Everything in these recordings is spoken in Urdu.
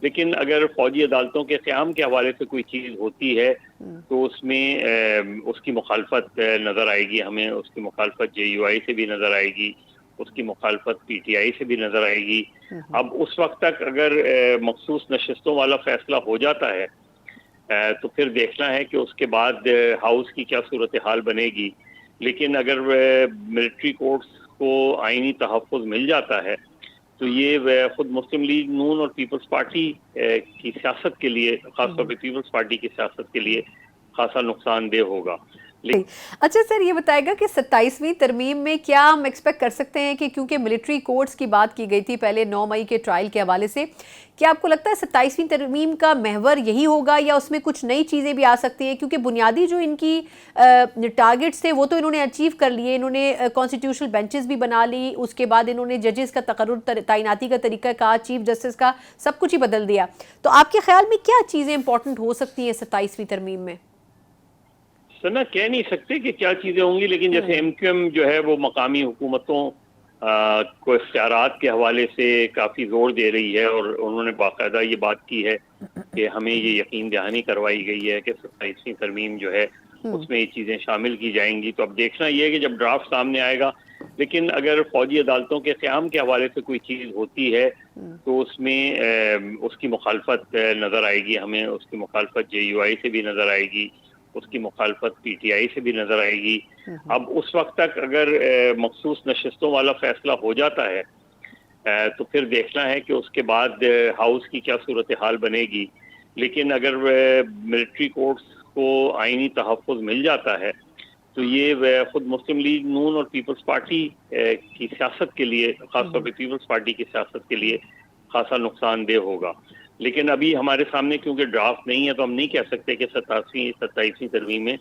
لیکن اگر فوجی عدالتوں کے قیام کے حوالے سے کوئی چیز ہوتی ہے تو اس میں اس کی مخالفت نظر آئے گی ہمیں، اس کی مخالفت جے یو آئی سے بھی نظر آئے گی، اس کی مخالفت پی ٹی آئی سے بھی نظر آئے گی۔ اب اس وقت تک اگر مخصوص نشستوں والا فیصلہ ہو جاتا ہے تو پھر دیکھنا ہے کہ اس کے بعد ہاؤس کی کیا صورتحال بنے گی۔ لیکن اگر ملٹری کورٹس کو آئینی تحفظ مل جاتا ہے تو یہ خود مسلم لیگ نون اور پیپلز پارٹی کی سیاست کے لیے، خاص طور پہ پیپلز پارٹی کی سیاست کے لیے خاصا نقصان دہ ہوگا۔ اچھا سر، یہ بتائے گا کہ 27ویں ترمیم میں کیا ہم ایکسپیکٹ کر سکتے ہیں کہ کیونکہ ملٹری کورٹس کی بات کی گئی تھی پہلے 9 مئی کے ٹرائل کے حوالے سے، کیا آپ کو لگتا ہے 27ویں ترمیم کا محور یہی ہوگا یا اس میں کچھ نئی چیزیں بھی آ سکتی ہیں؟ کیونکہ بنیادی جو ان کی ٹارگٹس تھے وہ تو انہوں نے اچیو کر لیے، انہوں نے کانسٹیٹیوشنل بینچز بھی بنا لی، اس کے بعد انہوں نے ججز کا تقرر تعیناتی کا طریقہ کہا، چیف جسٹس کا سب کچھ ہی بدل دیا۔ تو آپ کے خیال میں کیا چیزیں امپورٹنٹ ہو سکتی ہیں 27ویں ترمیم میں؟ سنا کہہ نہیں سکتے کہ کیا چیزیں ہوں گی، لیکن جیسے ایم کیو ایم جو ہے وہ مقامی حکومتوں کو اختیارات کے حوالے سے کافی زور دے رہی ہے، اور انہوں نے باقاعدہ یہ بات کی ہے کہ ہمیں یہ یقین دہانی کروائی گئی ہے کہ 27ویں ترمیم جو ہے اس میں یہ چیزیں شامل کی جائیں گی۔ تو اب دیکھنا یہ ہے کہ جب ڈرافٹ سامنے آئے گا، لیکن اگر فوجی عدالتوں کے قیام کے حوالے سے کوئی چیز ہوتی ہے تو اس میں اس کی مخالفت نظر آئے گی ہمیں، اس کی مخالفت جے یو آئی سے بھی نظر آئے گی، اس کی مخالفت پی ٹی آئی سے بھی نظر آئے گی۔ اب اس وقت تک اگر مخصوص نشستوں والا فیصلہ ہو جاتا ہے تو پھر دیکھنا ہے کہ اس کے بعد ہاؤس کی کیا صورتحال بنے گی۔ لیکن اگر ملٹری کورٹس کو آئینی تحفظ مل جاتا ہے تو یہ خود مسلم لیگ نون اور پیپلز پارٹی کی سیاست کے لیے، خاص طور پہ پیپلز پارٹی کی سیاست کے لیے خاصا نقصان دہ ہوگا۔ لیکن ابھی ہمارے سامنے کیونکہ ڈرافٹ نہیں ہے تو ہم نہیں کہہ سکتے کہ 27ویں ترمیم میں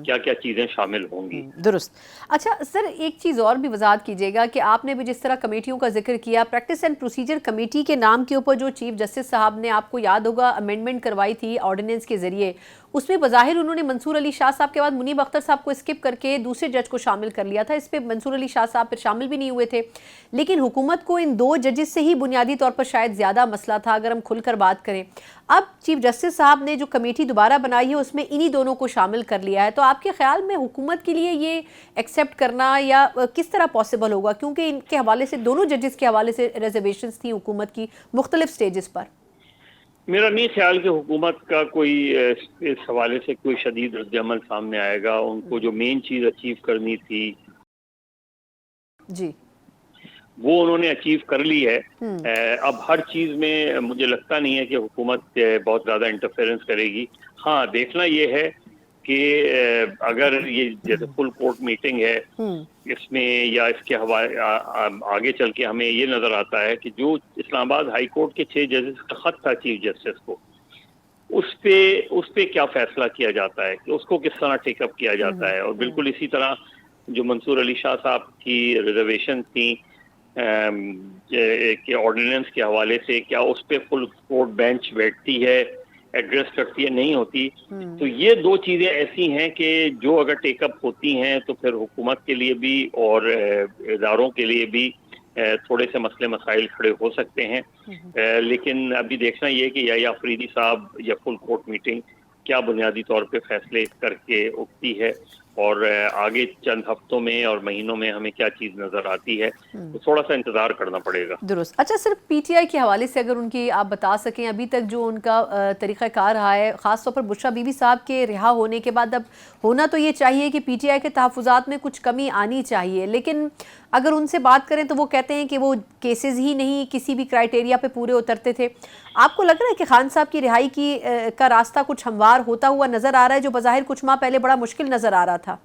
کیا کیا چیزیں شامل ہوں گی۔ درست۔ اچھا سر، ایک چیز اور بھی وضاحت کیجیے گا کہ آپ نے بھی جس طرح کمیٹیوں کا ذکر کیا، پریکٹس اینڈ پروسیجر کمیٹی کے نام کے اوپر جو چیف جسٹس صاحب نے، آپ کو یاد ہوگا، امینڈمنٹ کروائی تھی آرڈیننس کے ذریعے، اس میں بظاہر انہوں نے منصور علی شاہ صاحب کے بعد منیب اختر صاحب کو اسکپ کر کے دوسرے جج کو شامل کر لیا تھا۔ اس پہ منصور علی شاہ صاحب پھر شامل بھی نہیں ہوئے تھے، لیکن حکومت کو ان 2 ججز سے ہی بنیادی طور پر شاید زیادہ مسئلہ تھا اگر ہم کھل کر بات کریں۔ اب چیف جسٹس صاحب نے جو کمیٹی دوبارہ بنائی ہے اس میں انہی دونوں کو شامل کر لیا ہے، تو آپ کے خیال میں حکومت کے لیے یہ ایکسیپٹ کرنا یا کس طرح پاسبل ہوگا؟ کیونکہ ان کے حوالے سے، دونوں ججز کے حوالے سے ریزرویشنز تھیں حکومت کی مختلف سٹیجز پر۔ میرا نہیں خیال کہ حکومت کا کوئی اس حوالے سے کوئی شدید رد عمل سامنے آئے گا۔ ان کو جو مین چیز اچیو کرنی تھی جی، وہ انہوں نے اچیو کر لی ہے۔ اب ہر چیز میں مجھے لگتا نہیں ہے کہ حکومت بہت زیادہ انٹرفیئرنس کرے گی۔ ہاں، دیکھنا یہ ہے کہ اگر یہ جیسے فل کورٹ میٹنگ ہے اس میں، یا اس کے حوالے آگے چل کے ہمیں یہ نظر آتا ہے کہ جو اسلام آباد ہائی کورٹ کے 6 ججز کا خط تھا چیف جسٹس کو، اس پہ کیا فیصلہ کیا جاتا ہے کہ اس کو کس طرح ٹیک اپ کیا جاتا ہے۔ اور بالکل اسی طرح جو منصور علی شاہ صاحب کی ریزرویشن تھیں کہ آرڈیننس کے حوالے سے، کیا اس پہ فل کورٹ بینچ بیٹھتی ہے، ایڈریس کرتی ہے، نہیں ہوتی، تو یہ 2 چیزیں ایسی ہیں کہ جو اگر ٹیک اپ ہوتی ہیں تو پھر حکومت کے لیے بھی اور اداروں کے لیے بھی تھوڑے سے مسئلے مسائل کھڑے ہو سکتے ہیں۔ لیکن ابھی دیکھنا یہ کہ یا آفریدی صاحب یا فل کورٹ میٹنگ کیا بنیادی طور پہ فیصلے کر کے اٹھتی ہے، اور آگے چند ہفتوں میں اور مہینوں میں ہمیں کیا چیز نظر آتی ہے، تو تھوڑا سا انتظار کرنا پڑے گا۔ درست۔ اچھا صرف پی ٹی آئی کے حوالے سے اگر ان کی آپ بتا سکیں، ابھی تک جو ان کا طریقہ کار رہا ہے، خاص طور پر بشریٰ بی بی صاحب کے رہا ہونے کے بعد، اب ہونا تو یہ چاہیے کہ پی ٹی آئی کے تحفظات میں کچھ کمی آنی چاہیے، لیکن اگر ان سے بات کریں تو وہ کہتے ہیں کہ وہ کیسز ہی نہیں کسی بھی کرائیٹیریا پہ پورے اترتے تھے۔ آپ کو لگ رہا ہے کہ خان صاحب کی رہائی کا راستہ کچھ ہموار ہوتا ہوا نظر آ رہا ہے، جو بظاہر کچھ ماہ پہلے بڑا مشکل نظر آ رہا تھا؟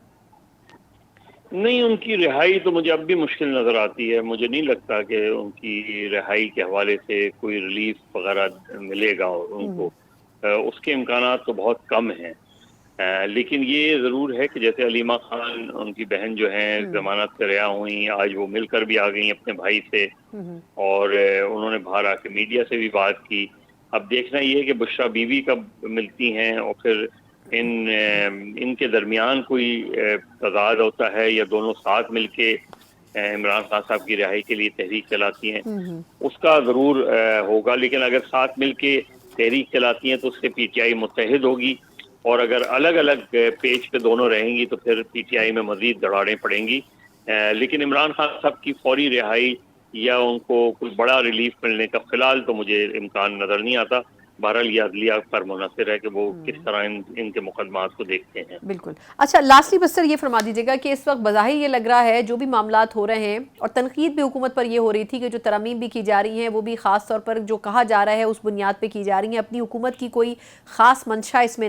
نہیں، ان کی رہائی تو مجھے اب بھی مشکل نظر آتی ہے۔ مجھے نہیں لگتا کہ ان کی رہائی کے حوالے سے کوئی ریلیف وغیرہ ملے گا ان کو، اس کے امکانات تو بہت کم ہیں۔ لیکن یہ ضرور ہے کہ جیسے علیمہ خان، ان کی بہن جو ہیں، ضمانت سے رہا ہوئیں، آج وہ مل کر بھی آ گئیں اپنے بھائی سے، اور انہوں نے باہر آ کے میڈیا سے بھی بات کی۔ اب دیکھنا یہ کہ بشریٰ بیوی کب ملتی ہیں، اور پھر ان کے درمیان کوئی تضاد ہوتا ہے یا دونوں ساتھ مل کے عمران خان صاحب کی رہائی کے لیے تحریک چلاتی ہیں، اس کا ضرور ہوگا، لیکن اگر ساتھ مل کے تحریک چلاتی ہیں تو اس سے پی ٹی آئی متحد ہوگی، اور اگر الگ الگ پیج پہ دونوں رہیں گی تو پھر پی ٹی آئی میں مزید دراڑیں پڑیں گی۔ لیکن عمران خان صاحب کی فوری رہائی یا ان کو کوئی بڑا ریلیف ملنے کا فی الحال تو مجھے امکان نظر نہیں آتا۔ بہرحال یہ عدلیہ پر منحصر ہے کہ وہ کس طرح ان کے مقدمات کو دیکھتے ہیں۔ بالکل۔ اچھا لاسٹلی بس سر یہ فرما دیجیے گا کہ اس وقت بظاہر یہ لگ رہا ہے جو بھی معاملات ہو رہے ہیں، اور تنقید بھی حکومت پر یہ ہو رہی تھی کہ جو ترامیم بھی کی جا رہی ہیں وہ بھی خاص طور پر جو کہا جا رہا ہے اس بنیاد پہ کی جا رہی ہیں، اپنی حکومت کی کوئی خاص منشا اس میں نہیں